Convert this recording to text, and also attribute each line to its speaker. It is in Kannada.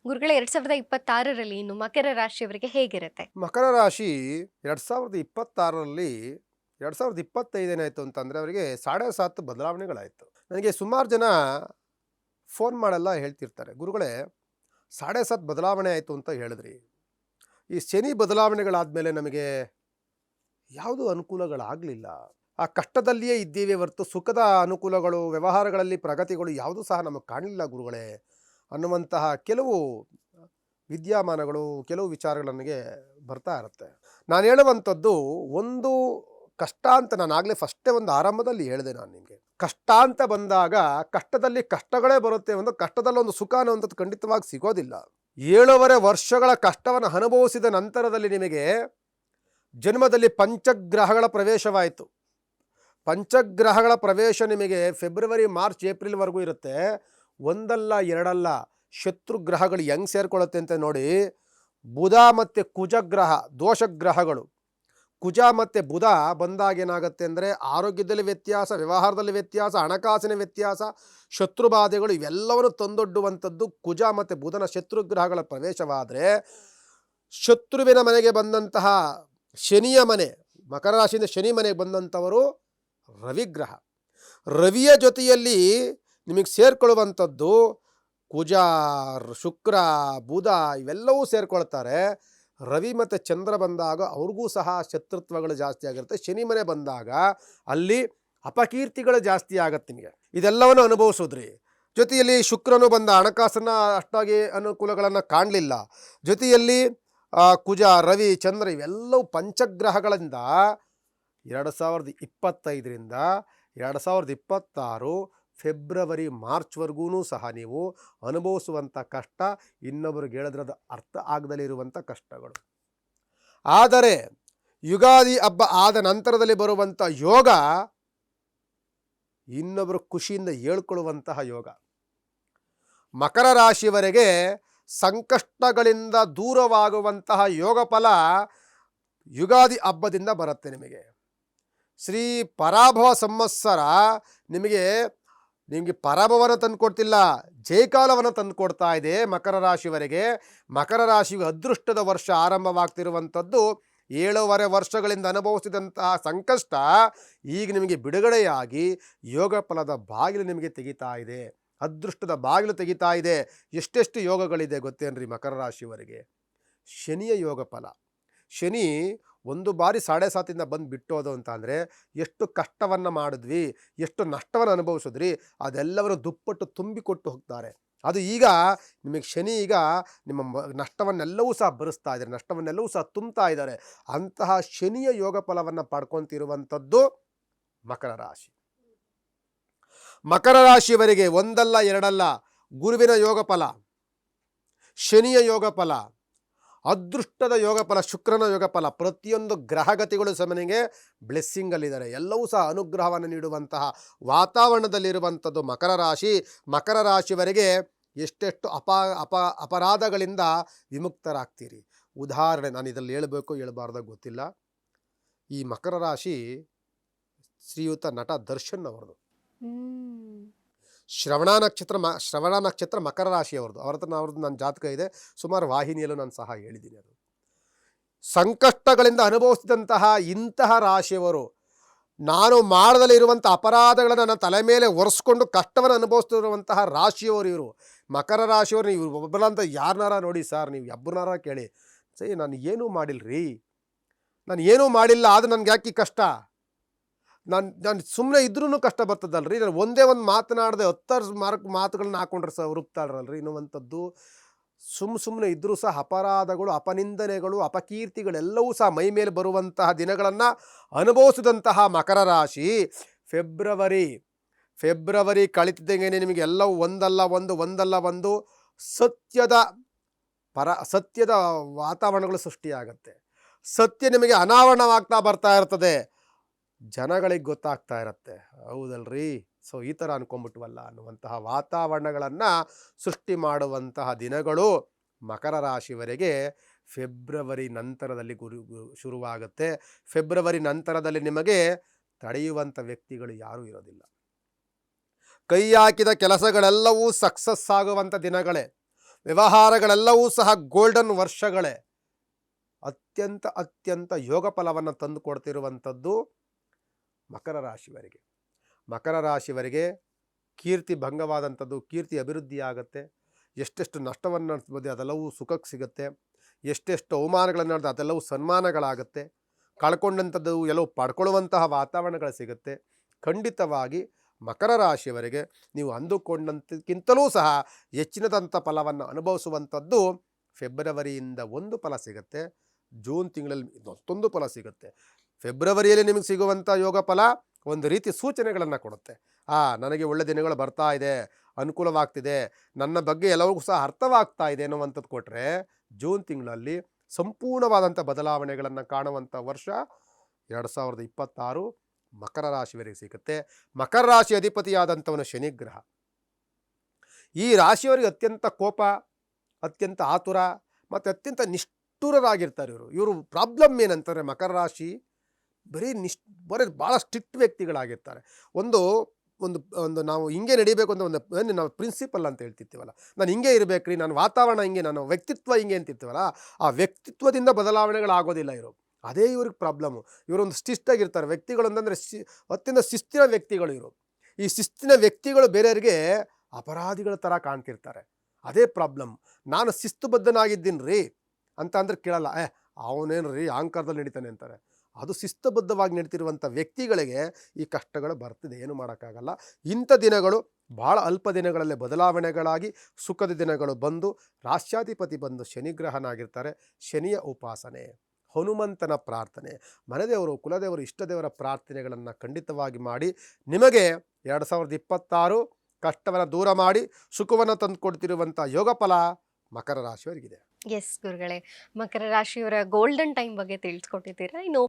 Speaker 1: ಗುರುಗಳೇ 2026ರಲ್ಲಿ ಇನ್ನು ಮಕರ ರಾಶಿಯವರಿಗೆ ಹೇಗಿರುತ್ತೆ?
Speaker 2: ಮಕರ ರಾಶಿ 2026ರಲ್ಲಿ 2025 ಏನಾಯಿತು ಅಂತಂದರೆ ಅವರಿಗೆ 7.5 ಬದಲಾವಣೆಗಳಾಯಿತು. ನನಗೆ ಸುಮಾರು ಜನ ಫೋನ್ ಮಾಡೆಲ್ಲ ಹೇಳ್ತಿರ್ತಾರೆ, ಗುರುಗಳೇ 7.5 ಬದಲಾವಣೆ ಆಯಿತು ಅಂತ ಹೇಳಿದ್ರಿ. ಈ ಶನಿ ಬದಲಾವಣೆಗಳಾದಮೇಲೆ ನಮಗೆ ಯಾವುದೂ ಅನುಕೂಲಗಳಾಗಲಿಲ್ಲ. ಆ ಕಷ್ಟದಲ್ಲಿಯೇ ಇದ್ದೀವಿ ಹೊರತು ಸುಖದ ಅನುಕೂಲಗಳು, ವ್ಯವಹಾರಗಳಲ್ಲಿ ಪ್ರಗತಿಗಳು ಯಾವುದೂ ಸಹ ನಮಗೆ ಕಾಣಲಿಲ್ಲ ಗುರುಗಳೇ ಅನ್ನುವಂತಹ ಕೆಲವು ವಿದ್ಯಮಾನಗಳು, ಕೆಲವು ವಿಚಾರಗಳು ನನಗೆ ಬರ್ತಾ ಇರುತ್ತೆ. ನಾನು ಹೇಳುವಂಥದ್ದು ಒಂದು ಕಷ್ಟ ಅಂತ ನಾನು ಆಗಲೇ ಫಸ್ಟೇ ಒಂದು ಆರಂಭದಲ್ಲಿ ಹೇಳಿದೆ ನಾನು ನಿಮಗೆ. ಕಷ್ಟ ಅಂತ ಬಂದಾಗ ಕಷ್ಟದಲ್ಲಿ ಕಷ್ಟಗಳೇ ಬರುತ್ತೆ, ಒಂದು ಕಷ್ಟದಲ್ಲಿ ಒಂದು ಸುಖ ಅನ್ನುವಂಥದ್ದು ಖಂಡಿತವಾಗಿ ಸಿಗೋದಿಲ್ಲ. 7.5 ವರ್ಷಗಳ ಕಷ್ಟವನ್ನು ಅನುಭವಿಸಿದ ನಂತರದಲ್ಲಿ ನಿಮಗೆ ಜನ್ಮದಲ್ಲಿ ಪಂಚಗ್ರಹಗಳ ಪ್ರವೇಶವಾಯಿತು. ಪಂಚಗ್ರಹಗಳ ಪ್ರವೇಶ ನಿಮಗೆ ಫೆಬ್ರವರಿ, ಮಾರ್ಚ್, ಏಪ್ರಿಲ್ವರೆಗೂ ಇರುತ್ತೆ. ಒಂದಲ್ಲ ಎರಡಲ್ಲ, ಶತ್ರು ಗ್ರಹಗಳು ಹೆಂಗೆ ಸೇರ್ಕೊಳ್ಳುತ್ತೆ ಅಂತ ನೋಡಿ. ಬುಧ ಮತ್ತು ಕುಜಗ್ರಹ ದೋಷಗ್ರಹಗಳು. ಕುಜ ಮತ್ತು ಬುಧ ಬಂದಾಗ ಏನಾಗುತ್ತೆ ಅಂದರೆ ಆರೋಗ್ಯದಲ್ಲಿ ವ್ಯತ್ಯಾಸ, ವ್ಯವಹಾರದಲ್ಲಿ ವ್ಯತ್ಯಾಸ, ಹಣಕಾಸಿನ ವ್ಯತ್ಯಾಸ, ಶತ್ರುಬಾಧೆಗಳು ಇವೆಲ್ಲವನ್ನು ತಂದೊಡ್ಡುವಂಥದ್ದು ಕುಜ ಮತ್ತು ಬುಧನ ಶತ್ರುಗ್ರಹಗಳ ಪ್ರವೇಶವಾದರೆ. ಶತ್ರುವಿನ ಮನೆಗೆ ಬಂದಂತಹ ಶನಿಯ ಮನೆ, ಮಕರ ರಾಶಿಯಿಂದ ಶನಿ ಮನೆಗೆ ಬಂದಂಥವರು ರವಿಗ್ರಹ. ರವಿಯ ಜೊತೆಯಲ್ಲಿ ನಿಮಗೆ ಸೇರ್ಕೊಳ್ಳುವಂಥದ್ದು ಕುಜ, ಶುಕ್ರ, ಬುಧ ಇವೆಲ್ಲವೂ ಸೇರ್ಕೊಳ್ತಾರೆ. ರವಿ ಮತ್ತು ಚಂದ್ರ ಬಂದಾಗ ಅವ್ರಿಗೂ ಸಹ ಶತ್ರುತ್ವಗಳು ಜಾಸ್ತಿ ಆಗಿರುತ್ತೆ. ಶನಿ ಮನೆ ಬಂದಾಗ ಅಲ್ಲಿ ಅಪಕೀರ್ತಿಗಳು ಜಾಸ್ತಿ ಆಗತ್ತೆ. ನಿಮಗೆ ಇದೆಲ್ಲವನ್ನು ಅನುಭವಿಸೋದ್ರಿ. ಜೊತೆಯಲ್ಲಿ ಶುಕ್ರನು ಬಂದ ಹಣಕಾಸನ್ನು ಅಷ್ಟಾಗಿ ಅನುಕೂಲಗಳನ್ನು ಕಾಣಲಿಲ್ಲ. ಜೊತೆಯಲ್ಲಿ ಕುಜ, ರವಿ, ಚಂದ್ರ ಇವೆಲ್ಲವೂ ಪಂಚಗ್ರಹಗಳಿಂದ 2025ರಿಂದ 2026 ಫೆಬ್ರವರಿ, ಮಾರ್ಚ್ವರೆಗೂ ಸಹ ನೀವು ಅನುಭವಿಸುವಂಥ ಕಷ್ಟ ಇನ್ನೊಬ್ಬರಿಗೆ ಹೇಳಿದ್ರದ ಅರ್ಥ ಆಗದಲ್ಲಿರುವಂಥ ಕಷ್ಟಗಳು. ಆದರೆ ಯುಗಾದಿ ಹಬ್ಬ ಆದ ನಂತರದಲ್ಲಿ ಬರುವಂಥ ಯೋಗ ಇನ್ನೊಬ್ಬರು ಖುಷಿಯಿಂದ ಹೇಳ್ಕೊಳ್ಳುವಂತಹ ಯೋಗ. ಮಕರ ರಾಶಿಯವರೆಗೆ ಸಂಕಷ್ಟಗಳಿಂದ ದೂರವಾಗುವಂತಹ ಯೋಗ ಫಲ ಯುಗಾದಿ ಹಬ್ಬದಿಂದ ಬರುತ್ತೆ. ನಿಮಗೆ ಶ್ರೀ ಪರಾಭವ ಸಂವತ್ಸರ ನಿಮಗೆ ಪರಾಭವನ ತಂದುಕೊಡ್ತಿಲ್ಲ, ಜಯಕಾಲವನ್ನು ತಂದುಕೊಡ್ತಾ ಇದೆ ಮಕರ ರಾಶಿಯವರೆಗೆ. ಮಕರ ರಾಶಿಗೆ ಅದೃಷ್ಟದ ವರ್ಷ ಆರಂಭವಾಗ್ತಿರುವಂಥದ್ದು. 7.5 ವರ್ಷಗಳಿಂದ ಅನುಭವಿಸಿದಂತಹ ಸಂಕಷ್ಟ ಈಗ ನಿಮಗೆ ಬಿಡುಗಡೆಯಾಗಿ ಯೋಗ ಫಲದ ಬಾಗಿಲು ನಿಮಗೆ ತೆಗಿತಾ ಇದೆ, ಅದೃಷ್ಟದ ಬಾಗಿಲು ತೆಗಿತಾ ಇದೆ. ಎಷ್ಟೆಷ್ಟು ಯೋಗಗಳಿದೆ ಗೊತ್ತೇನ್ರಿ ಮಕರ ರಾಶಿಯವರೆಗೆ? ಶನಿಯ ಯೋಗ ಫಲ. ಶನಿ ಒಂದು ಬಾರಿ 7.5 ಬಂದು ಬಿಟ್ಟೋದು ಅಂತ ಅಂದರೆ ಎಷ್ಟು ಕಷ್ಟವನ್ನು ಮಾಡಿದ್ವಿ, ಎಷ್ಟು ನಷ್ಟವನ್ನು ಅನುಭವಿಸಿದ್ರಿ, ಅದೆಲ್ಲವನ್ನು ದುಪ್ಪಟ್ಟು ತುಂಬಿಕೊಟ್ಟು ಹೋಗ್ತಾರೆ. ಅದು ಈಗ ನಿಮಗೆ ಶನಿ ಈಗ ನಿಮ್ಮ ನಷ್ಟವನ್ನೆಲ್ಲವೂ ಸಹ ಭರಿಸ್ತಾ ಇದ್ದಾರೆ, ನಷ್ಟವನ್ನೆಲ್ಲವೂ ಸಹ ತುಂಬ್ತಾ ಇದ್ದಾರೆ. ಅಂತಹ ಶನಿಯ ಯೋಗ ಫಲವನ್ನು ಪಡ್ಕೊತಿರುವಂಥದ್ದು ಮಕರ ರಾಶಿ. ಮಕರ ರಾಶಿಯವರಿಗೆ ಒಂದಲ್ಲ ಎರಡಲ್ಲ, ಗುರುವಿನ ಯೋಗ ಫಲ, ಶನಿಯ ಯೋಗ ಫಲ, ಅದೃಷ್ಟದ ಯೋಗ ಫಲ, ಶುಕ್ರನ ಯೋಗ ಫಲ, ಪ್ರತಿಯೊಂದು ಗ್ರಹಗತಿಗಳು ಸಮನಿಗೆ ಬ್ಲೆಸ್ಸಿಂಗಲ್ಲಿದ್ದಾರೆ. ಎಲ್ಲವೂ ಸಹ ಅನುಗ್ರಹವನ್ನು ನೀಡುವಂತಹ ವಾತಾವರಣದಲ್ಲಿರುವಂಥದ್ದು ಮಕರ ರಾಶಿ. ಮಕರ ರಾಶಿಯವರೆಗೆ ಎಷ್ಟೆಷ್ಟು ಅಪರಾಧಗಳಿಂದ ವಿಮುಕ್ತರಾಗ್ತೀರಿ. ಉದಾಹರಣೆ ನಾನು ಇದರಲ್ಲಿ ಹೇಳಬೇಕು ಹೇಳಬಾರ್ದಾಗ ಗೊತ್ತಿಲ್ಲ. ಈ ಮಕರ ರಾಶಿ ಶ್ರೀಯುತ ನಟ ದರ್ಶನ್ ಅವರದು. ಶ್ರವಣ ನಕ್ಷತ್ರ ಮಕರ ರಾಶಿಯವ್ರದ್ದು. ಅವ್ರದ್ದು ನನ್ನ ಜಾತಕ ಇದೆ, ಸುಮಾರು ವಾಹಿನಿಯಲ್ಲೂ ನಾನು ಸಹ ಹೇಳಿದ್ದೀನಿ. ಅದು ಸಂಕಷ್ಟಗಳಿಂದ ಅನುಭವಿಸಿದಂತಹ ಇಂತಹ ರಾಶಿಯವರು, ನಾನು ಮಾಡದಲ್ಲಿರುವಂಥ ಅಪರಾಧಗಳನ್ನು ನನ್ನ ತಲೆ ಮೇಲೆ ಒರೆಸ್ಕೊಂಡು ಕಷ್ಟವನ್ನು ಅನುಭವಿಸ್ತಿರುವಂತಹ ರಾಶಿಯವರು ಇವರು. ಮಕರ ರಾಶಿಯವರು. ನೀವು ಒಬ್ಬರಂತ ಯಾರನ್ನಾರ ನೋಡಿ ಸರ್, ನೀವು ಒಬ್ಬರನ್ನಾರ ಕೇಳಿ, ಸರಿ ನಾನು ಏನೂ ಮಾಡಿಲ್ರಿ, ನಾನು ಏನೂ ಮಾಡಿಲ್ಲ, ಅದು ನನಗೆ ಯಾಕೆ ಕಷ್ಟ, ನಾನು ಸುಮ್ಮನೆ ಇದ್ರೂ ಕಷ್ಟ ಬರ್ತದಲ್ರಿ, ನಾನು ಒಂದೇ ಒಂದು ಮಾತನಾಡದೆ 10 ಮಾತುಗಳನ್ನ ಹಾಕೊಂಡ್ರೆ ಸಹ ಹುರುಕ್ತಾಳ್ರಲ್ರಿ ಇನ್ನುವಂಥದ್ದು. ಸುಮ್ಮನೆ ಇದ್ದರೂ ಸಹ ಅಪರಾಧಗಳು, ಅಪನಿಂದನೆಗಳು, ಅಪಕೀರ್ತಿಗಳೆಲ್ಲವೂ ಸಹ ಮೈ ಮೇಲೆ ಬರುವಂತಹ ದಿನಗಳನ್ನು ಅನುಭವಿಸಿದಂತಹ ಮಕರ ರಾಶಿ ಫೆಬ್ರವರಿ ಕಳಿತಿದ್ದಂಗೆ ನಿಮಗೆ ಎಲ್ಲವೂ ಒಂದಲ್ಲ ಒಂದು ಸತ್ಯದ ವಾತಾವರಣಗಳು ಸೃಷ್ಟಿಯಾಗತ್ತೆ. ಸತ್ಯ ನಿಮಗೆ ಅನಾವರಣವಾಗ್ತಾ ಬರ್ತಾ ಇರ್ತದೆ, ಜನಗಳಿಗೆ ಗೊತ್ತಾಗ್ತಾ ಇರುತ್ತೆ, ಹೌದಲ್ರಿ, ಸೊ ಈ ಥರ ಅನ್ಕೊಂಡ್ಬಿಟ್ವಲ್ಲ ಅನ್ನುವಂತಹ ವಾತಾವರಣಗಳನ್ನು ಸೃಷ್ಟಿ ಮಾಡುವಂತಹ ದಿನಗಳು ಮಕರ ರಾಶಿವರೆಗೆ ಫೆಬ್ರವರಿ ನಂತರದಲ್ಲಿ ಶುರುವಾಗುತ್ತೆ. ಫೆಬ್ರವರಿ ನಂತರದಲ್ಲಿ ನಿಮಗೆ ತಡೆಯುವಂಥ ವ್ಯಕ್ತಿಗಳು ಯಾರೂ ಇರೋದಿಲ್ಲ. ಕೈ ಹಾಕಿದ ಕೆಲಸಗಳೆಲ್ಲವೂ ಸಕ್ಸಸ್ ಆಗುವಂಥ ದಿನಗಳೇ. ವ್ಯವಹಾರಗಳೆಲ್ಲವೂ ಸಹ ಗೋಲ್ಡನ್ ವರ್ಷಗಳೇ. ಅತ್ಯಂತ ಯೋಗ ಫಲವನ್ನು ತಂದು ಕೊಡ್ತಿರುವಂಥದ್ದು ಮಕರ ರಾಶಿಯವರಿಗೆ. ಮಕರ ರಾಶಿಯವರಿಗೆ ಕೀರ್ತಿ ಭಂಗವಾದಂಥದ್ದು ಕೀರ್ತಿ ಅಭಿವೃದ್ಧಿ ಆಗುತ್ತೆ. ಎಷ್ಟೆಷ್ಟು ನಷ್ಟವನ್ನು ನಡೆಸ್ಬೋದು ಅದೆಲ್ಲವೂ ಸುಖಕ್ಕೆ ಸಿಗುತ್ತೆ. ಎಷ್ಟೆಷ್ಟು ಅವಮಾನಗಳನ್ನು ನಡೆದು ಅದೆಲ್ಲವೂ ಸನ್ಮಾನಗಳಾಗುತ್ತೆ. ಕಳ್ಕೊಂಡಂಥದ್ದು ಎಲ್ಲವೂ ಪಡ್ಕೊಳ್ಳುವಂತಹ ವಾತಾವರಣಗಳು ಸಿಗುತ್ತೆ. ಖಂಡಿತವಾಗಿ ಮಕರ ರಾಶಿಯವರಿಗೆ ನೀವು ಅಂದುಕೊಂಡಂತಕ್ಕಿಂತಲೂ ಸಹ ಹೆಚ್ಚಿನದಂಥ ಫಲವನ್ನು ಅನುಭವಿಸುವಂಥದ್ದು ಫೆಬ್ರವರಿಯಿಂದ ಒಂದು ಫಲ ಸಿಗುತ್ತೆ. ಜೂನ್ ತಿಂಗಳಲ್ಲಿ ಮತ್ತೊಂದು ಫಲ ಸಿಗುತ್ತೆ. ಫೆಬ್ರವರಿಯಲ್ಲಿ ನಿಮಗೆ ಸಿಗುವಂಥ ಯೋಗ ಫಲ ಒಂದು ರೀತಿ ಸೂಚನೆಗಳನ್ನು ಕೊಡುತ್ತೆ. ನನಗೆ ಒಳ್ಳೆ ದಿನಗಳು ಬರ್ತಾ ಇದೆ, ಅನುಕೂಲವಾಗ್ತಿದೆ, ನನ್ನ ಬಗ್ಗೆ ಎಲ್ಲರಿಗೂ ಸಹ ಅರ್ಥವಾಗ್ತಾ ಇದೆ ಅನ್ನುವಂಥದ್ದು ಕೊಟ್ಟರೆ, ಜೂನ್ ತಿಂಗಳಲ್ಲಿ ಸಂಪೂರ್ಣವಾದಂಥ ಬದಲಾವಣೆಗಳನ್ನು ಕಾಣುವಂಥ ವರ್ಷ 2026 ಮಕರ ರಾಶಿಯವರಿಗೆ ಸಿಗುತ್ತೆ. ಮಕರ ರಾಶಿ ಅಧಿಪತಿಯಾದಂಥವನು ಶನಿಗ್ರಹ. ಈ ರಾಶಿಯವರಿಗೆ ಅತ್ಯಂತ ಕೋಪ, ಅತ್ಯಂತ ಆತುರ ಮತ್ತು ಅತ್ಯಂತ ನಿಷ್ಠುರರಾಗಿರ್ತಾರೆ. ಇವರು ಪ್ರಾಬ್ಲಮ್ ಏನಂತಾರೆ, ಮಕರ ರಾಶಿ ಬರೀ ಭಾಳ ಸ್ಟ್ರಿಕ್ಟ್ ವ್ಯಕ್ತಿಗಳಾಗಿರ್ತಾರೆ. ಒಂದು ಒಂದು ಒಂದು ನಾವು ಹಿಂಗೆ ನಡಿಬೇಕು ಅಂತ ಒಂದು ನಾವು ಪ್ರಿನ್ಸಿಪಲ್ ಅಂತ ಹೇಳ್ತಿರ್ತೀವಲ್ಲ, ನಾನು ಹಿಂಗೆ ಇರಬೇಕು ರೀ, ನನ್ನ ವಾತಾವರಣ ಹಿಂಗೆ, ನನ್ನ ವ್ಯಕ್ತಿತ್ವ ಹಿಂಗೆ ಅಂತಿರ್ತೀವಲ್ಲ, ಆ ವ್ಯಕ್ತಿತ್ವದಿಂದ ಬದಲಾವಣೆಗಳಾಗೋದಿಲ್ಲ ಇವರು. ಅದೇ ಇವ್ರಿಗೆ ಪ್ರಾಬ್ಲಮ್ಮು. ಇವರೊಂದು ಶಿಸ್ತಾಗಿರ್ತಾರೆ ವ್ಯಕ್ತಿಗಳು ಅಂತಂದರೆ ಅತ್ಯಂತ ಶಿಸ್ತಿನ ವ್ಯಕ್ತಿಗಳು ಇವರು. ಈ ಶಿಸ್ತಿನ ವ್ಯಕ್ತಿಗಳು ಬೇರೆಯವರಿಗೆ ಅಪರಾಧಿಗಳ ಥರ ಕಾಣ್ತಿರ್ತಾರೆ. ಅದೇ ಪ್ರಾಬ್ಲಮ್. ನಾನು ಶಿಸ್ತುಬದ್ಧನಾಗಿದ್ದೀನಿ ರೀ ಅಂತ ಅಂದ್ರೆ ಕೇಳಲ್ಲ, ಅವನೇನು ರೀ ಅಹಂಕಾರದಲ್ಲಿ ನಡೀತಾನೆ ಅಂತಾರೆ. ಅದು ಶಿಸ್ತುಬದ್ಧವಾಗಿ ನಡೀತಿರುವಂಥ ವ್ಯಕ್ತಿಗಳಿಗೆ ಈ ಕಷ್ಟಗಳು ಬರ್ತಿದೆ, ಏನು ಮಾಡೋಕ್ಕಾಗಲ್ಲ. ಇಂಥ ದಿನಗಳು ಭಾಳ ಅಲ್ಪ ದಿನಗಳಲ್ಲೇ ಬದಲಾವಣೆಗಳಾಗಿ ಸುಖದ ದಿನಗಳು ಬಂದು ರಾಶ್ಯಾಧಿಪತಿ ಬಂದು ಶನಿಗ್ರಹನಾಗಿರ್ತಾರೆ. ಶನಿಯ ಉಪಾಸನೆ, ಹನುಮಂತನ ಪ್ರಾರ್ಥನೆ, ಮನೆದೇವರು, ಕುಲದೇವರು, ಇಷ್ಟದೇವರ ಪ್ರಾರ್ಥನೆಗಳನ್ನು ಖಂಡಿತವಾಗಿ ಮಾಡಿ ನಿಮಗೆ 2026 ಕಷ್ಟವನ್ನು ದೂರ ಮಾಡಿ ಸುಖವನ್ನು ತಂದುಕೊಡ್ತಿರುವಂಥ ಯೋಗ ಫಲ ಮಕರ ರಾಶಿಯವರಿಗಿದೆ.
Speaker 1: ಎಸ್ ಗುರುಗಳೇ, ಮಕರ ರಾಶಿಯವರ ಗೋಲ್ಡನ್ ಟೈಮ್ ಬಗ್ಗೆ ತಿಳಿಸ್ಕೊಟ್ಟಿದ್ದೀರಾ. ಇನ್ನು